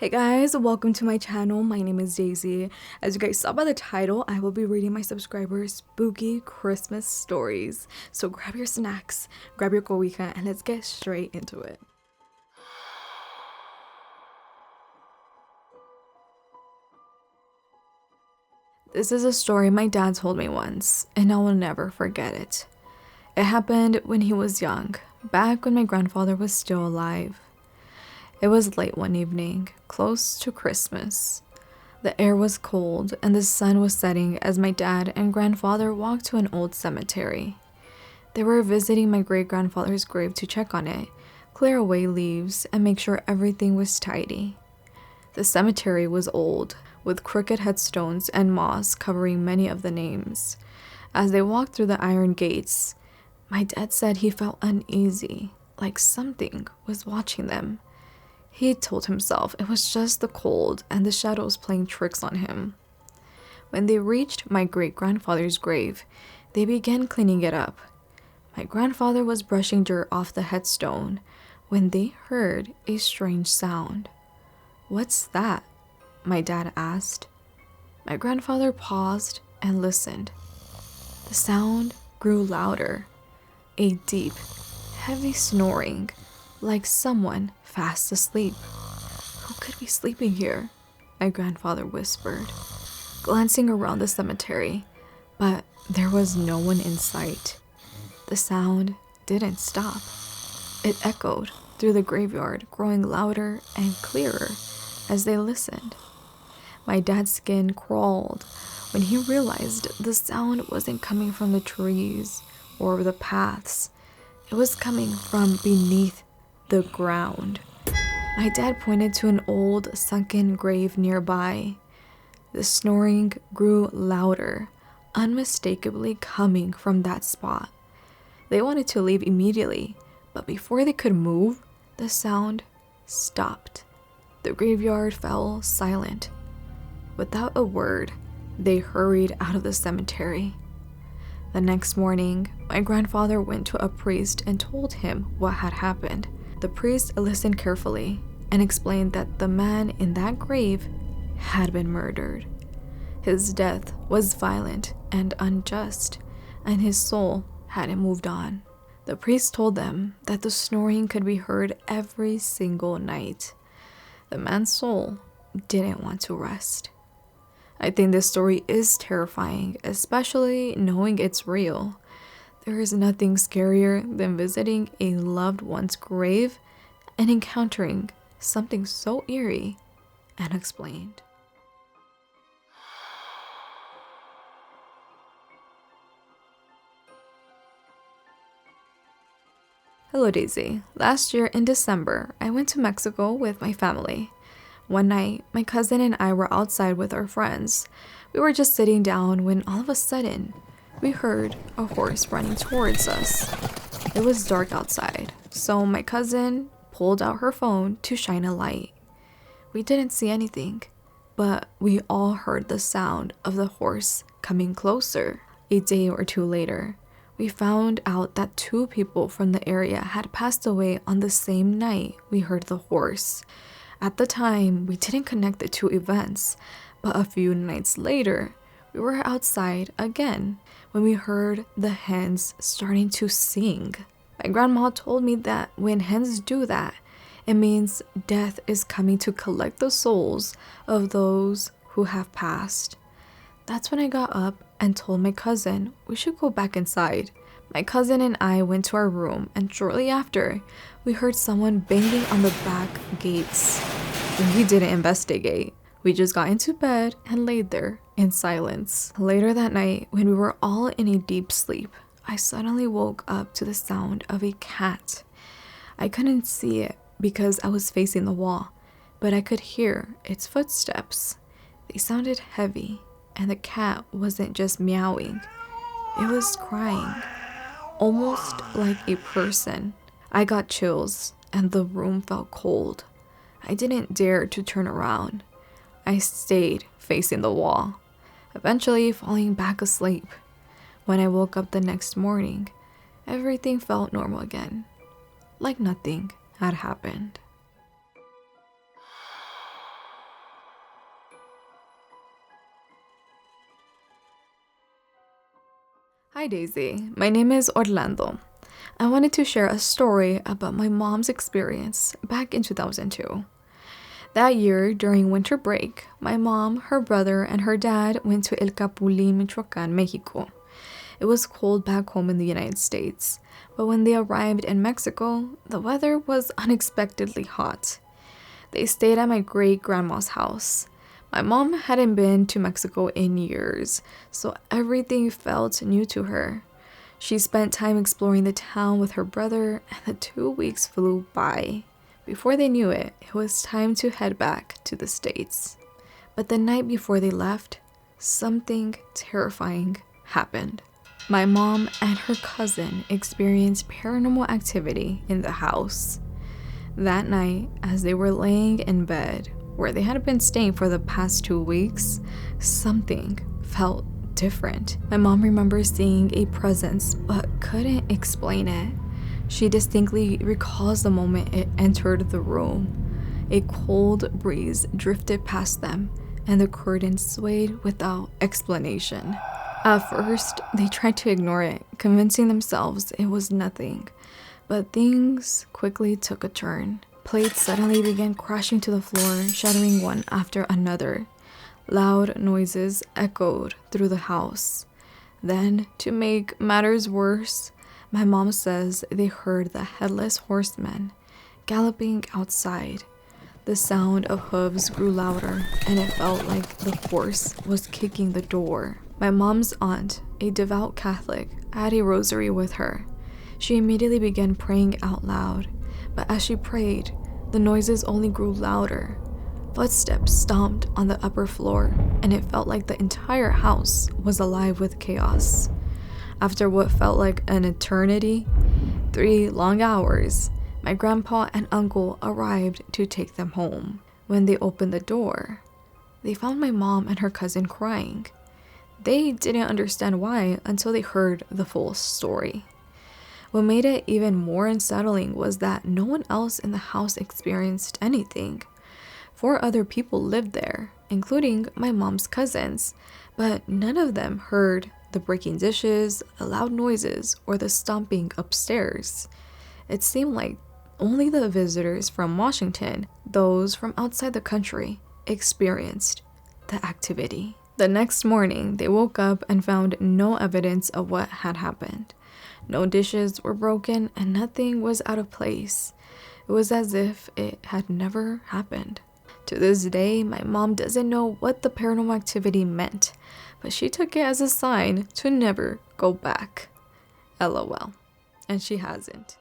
Hey guys, welcome to my channel. My name is Daisy. As you guys saw by the title, I will be reading my subscribers' spooky Christmas stories. So grab your snacks, grab your cobija, and let's get straight into it. This is a story my dad told me once, and I will never forget it. It happened when he was young, back when my grandfather was still alive. It was late one evening, close to Christmas. The air was cold and the sun was setting as my dad and grandfather walked to an old cemetery. They were visiting my great-grandfather's grave to check on it, clear away leaves, and make sure everything was tidy. The cemetery was old, with crooked headstones and moss covering many of the names. As they walked through the iron gates, my dad said he felt uneasy, like something was watching them. He told himself it was just the cold and the shadows playing tricks on him. When they reached my great-grandfather's grave, they began cleaning it up. My grandfather was brushing dirt off the headstone when they heard a strange sound. "What's that?" my dad asked. My grandfather paused and listened. The sound grew louder, a deep, heavy snoring, like someone fast asleep. "Who could be sleeping here?" my grandfather whispered, glancing around the cemetery, but there was no one in sight. The sound didn't stop. It echoed through the graveyard, growing louder and clearer as they listened. My dad's skin crawled when he realized the sound wasn't coming from the trees or the paths. It was coming from beneath the ground. My dad pointed to an old sunken grave nearby. The snoring grew louder, unmistakably coming from that spot. They wanted to leave immediately, but before they could move, the sound stopped. The graveyard fell silent. Without a word, they hurried out of the cemetery. The next morning, my grandfather went to a priest and told him what had happened. The priest listened carefully and explained that the man in that grave had been murdered. His death was violent and unjust, and his soul hadn't moved on. The priest told them that the snoring could be heard every single night. The man's soul didn't want to rest. I think this story is terrifying, especially knowing it's real. There is nothing scarier than visiting a loved one's grave and encountering something so eerie and unexplained. Hello Daisy. Last year in December, I went to Mexico with my family. One night, my cousin and I were outside with our friends. We were just sitting down when all of a sudden, we heard a horse running towards us. It was dark outside, so my cousin pulled out her phone to shine a light. We didn't see anything, but we all heard the sound of the horse coming closer. A day or two later, we found out that 2 people from the area had passed away on the same night we heard the horse. At the time, we didn't connect the 2 events, but a few nights later, we were outside again when we heard the hens starting to sing. My grandma told me that when hens do that, it means death is coming to collect the souls of those who have passed. That's when I got up and told my cousin we should go back inside. My cousin and I went to our room, and shortly after, we heard someone banging on the back gates. We didn't investigate. We just got into bed and laid there in silence. Later that night, when we were all in a deep sleep, I suddenly woke up to the sound of a cat. I couldn't see it because I was facing the wall, but I could hear its footsteps. They sounded heavy, and the cat wasn't just meowing. It was crying, almost like a person. I got chills, and the room felt cold. I didn't dare to turn around. I stayed facing the wall, eventually falling back asleep. When I woke up the next morning, everything felt normal again, like nothing had happened. Hi Daisy, my name is Orlando. I wanted to share a story about my mom's experience back in 2002. That year, during winter break, my mom, her brother, and her dad went to El Capulín, Michoacán, Mexico. It was cold back home in the United States, but when they arrived in Mexico, the weather was unexpectedly hot. They stayed at my great-grandma's house. My mom hadn't been to Mexico in years, so everything felt new to her. She spent time exploring the town with her brother, and the 2 weeks flew by. Before they knew it, it was time to head back to the States. But the night before they left, something terrifying happened. My mom and her cousin experienced paranormal activity in the house. That night, as they were laying in bed, where they had been staying for the past 2 weeks, something felt different. My mom remembers seeing a presence but couldn't explain it. She distinctly recalls the moment it entered the room. A cold breeze drifted past them and the curtains swayed without explanation. At first, they tried to ignore it, convincing themselves it was nothing. But things quickly took a turn. Plates suddenly began crashing to the floor, shattering one after another. Loud noises echoed through the house. Then, to make matters worse, my mom says they heard the headless horseman galloping outside. The sound of hooves grew louder, and it felt like the horse was kicking the door. My mom's aunt, a devout Catholic, had a rosary with her. She immediately began praying out loud, but as she prayed, the noises only grew louder. Footsteps stomped on the upper floor, and it felt like the entire house was alive with chaos. After what felt like an eternity, 3 long hours, my grandpa and uncle arrived to take them home. When they opened the door, they found my mom and her cousin crying. They didn't understand why until they heard the full story. What made it even more unsettling was that no one else in the house experienced anything. 4 other people lived there, including my mom's cousins, but none of them heard the breaking dishes, the loud noises, or the stomping upstairs. It seemed like only the visitors from Washington, those from outside the country, experienced the activity. The next morning, they woke up and found no evidence of what had happened. No dishes were broken and nothing was out of place. It was as if it had never happened. To this day, my mom doesn't know what the paranormal activity meant, but she took it as a sign to never go back. LOL. And she hasn't.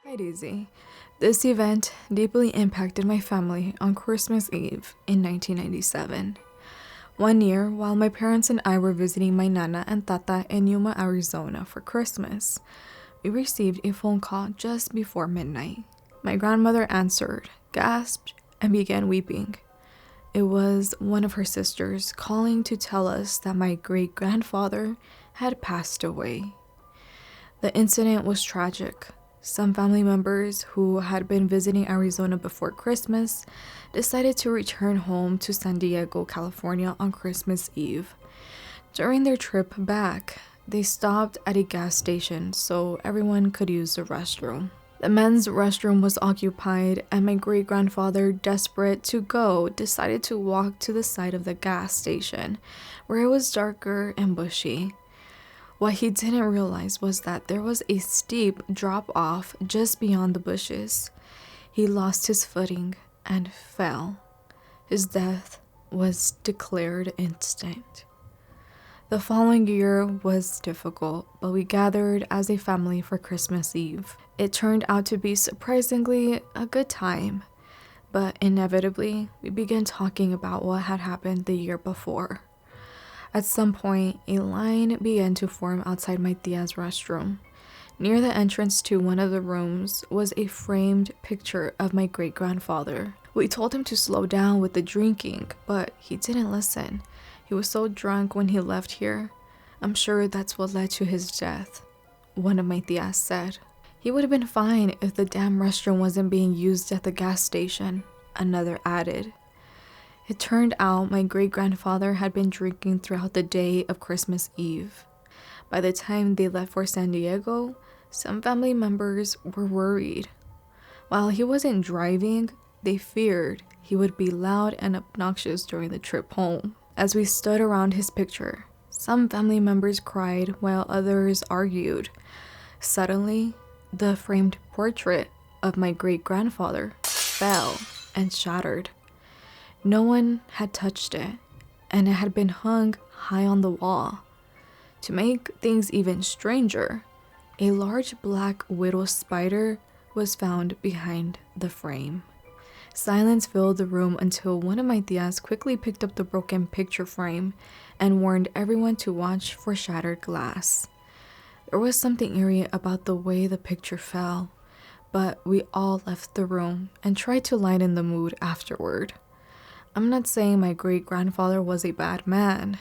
Hi Daisy. This event deeply impacted my family on Christmas Eve in 1997. One year, while my parents and I were visiting my nana and tata in Yuma, Arizona for Christmas, we received a phone call just before midnight. My grandmother answered, gasped, and began weeping. It was one of her sisters calling to tell us that my great-grandfather had passed away. The incident was tragic. Some family members who had been visiting Arizona before Christmas decided to return home to San Diego, California on Christmas Eve. During their trip back, they stopped at a gas station so everyone could use the restroom. The men's restroom was occupied, and my great-grandfather, desperate to go, decided to walk to the side of the gas station, where it was darker and bushy. What he didn't realize was that there was a steep drop-off just beyond the bushes. He lost his footing and fell. His death was declared instant. The following year was difficult, but we gathered as a family for Christmas Eve. It turned out to be surprisingly a good time, but inevitably, we began talking about what had happened the year before. At some point, a line began to form outside my tia's restroom. Near the entrance to one of the rooms was a framed picture of my great-grandfather. We told him to slow down with the drinking, but he didn't listen. He was so drunk when he left here. I'm sure that's what led to his death, one of my tias said. He would have been fine if the damn restroom wasn't being used at the gas station. another added. It turned out my great-grandfather had been drinking throughout the day of Christmas Eve. By the time they left for San Diego, some family members were worried. While he wasn't driving, they feared he would be loud and obnoxious during the trip home. As we stood around his picture, some family members cried while others argued. Suddenly, the framed portrait of my great-grandfather fell and shattered. No one had touched it, and it had been hung high on the wall. To make things even stranger, a large black widow spider was found behind the frame. Silence filled the room until one of my tias quickly picked up the broken picture frame and warned everyone to watch for shattered glass. There was something eerie about the way the picture fell, but we all left the room and tried to lighten the mood afterward. I'm not saying my great-grandfather was a bad man.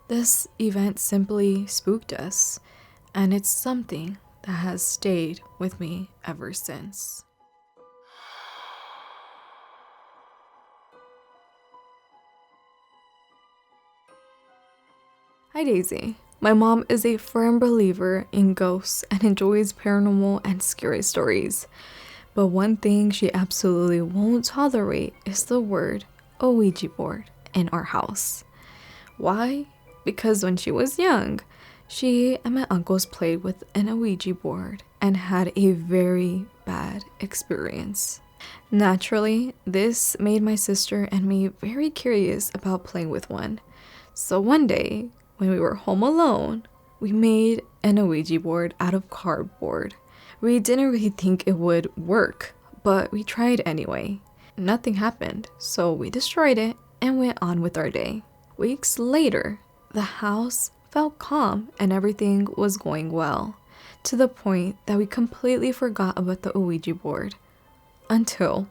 This event simply spooked us, and it's something that has stayed with me ever since. Hi Daisy. My mom is a firm believer in ghosts and enjoys paranormal and scary stories. But one thing she absolutely won't tolerate is the word Ouija board in our house. Why? Because when she was young, she and my uncles played with an Ouija board and had a very bad experience. Naturally, this made my sister and me very curious about playing with one. So one day, when we were home alone, we made an Ouija board out of cardboard. We didn't really think it would work, but we tried anyway. Nothing happened, so we destroyed it and went on with our day. Weeks later, the house felt calm and everything was going well, to the point that we completely forgot about the Ouija board. Until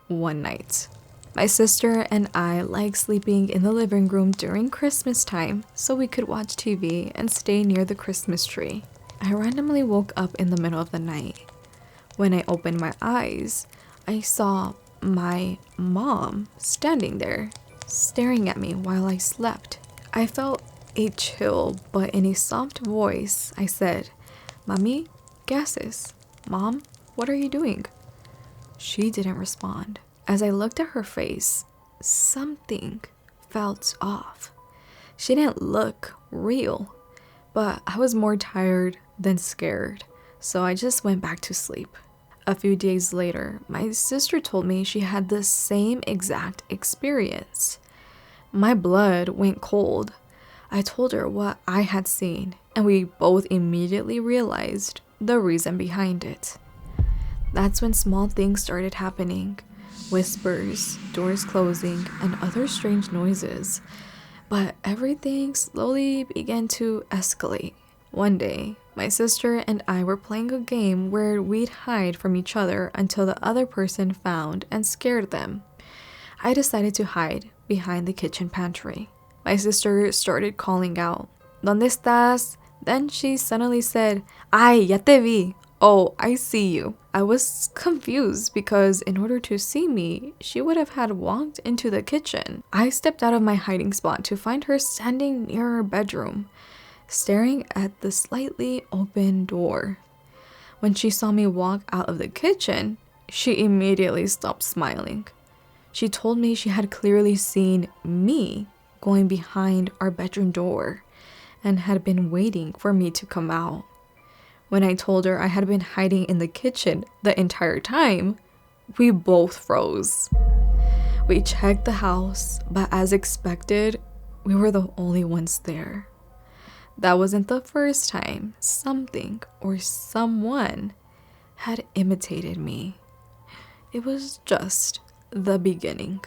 one night. My sister and I liked sleeping in the living room during Christmas time so we could watch TV and stay near the Christmas tree. I randomly woke up in the middle of the night. When I opened my eyes, I saw my mom standing there, staring at me while I slept. I felt a chill, but in a soft voice, I said, "Mami, ¿qué haces? Mom, what are you doing?" She didn't respond. As I looked at her face, something felt off. She didn't look real, but I was more tired than scared, so I just went back to sleep. A few days later, my sister told me she had the same exact experience. My blood went cold. I told her what I had seen, and we both immediately realized the reason behind it. That's when small things started happening. Whispers, doors closing, and other strange noises. But everything slowly began to escalate. One day, my sister and I were playing a game where we'd hide from each other until the other person found and scared them. I decided to hide behind the kitchen pantry. My sister started calling out, "¿Dónde estás?" Then she suddenly said, "Ay, ya te vi. Oh, I see you." I was confused because in order to see me, she would have had walked into the kitchen. I stepped out of my hiding spot to find her standing near her bedroom, staring at the slightly open door. When she saw me walk out of the kitchen, she immediately stopped smiling. She told me she had clearly seen me going behind our bedroom door and had been waiting for me to come out. When I told her I had been hiding in the kitchen the entire time, we both froze. We checked the house, but as expected, we were the only ones there. That wasn't the first time something or someone had imitated me. It was just the beginning.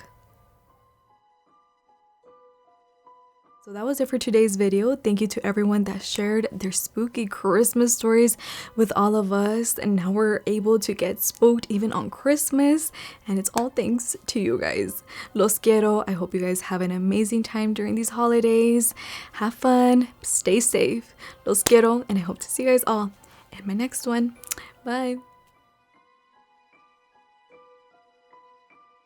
So that was it for today's video. Thank you to everyone that shared their spooky Christmas stories with all of us. And now we're able to get spooked even on Christmas. And it's all thanks to you guys. Los quiero. I hope you guys have an amazing time during these holidays. Have fun. Stay safe. Los quiero. And I hope to see you guys all in my next one. Bye.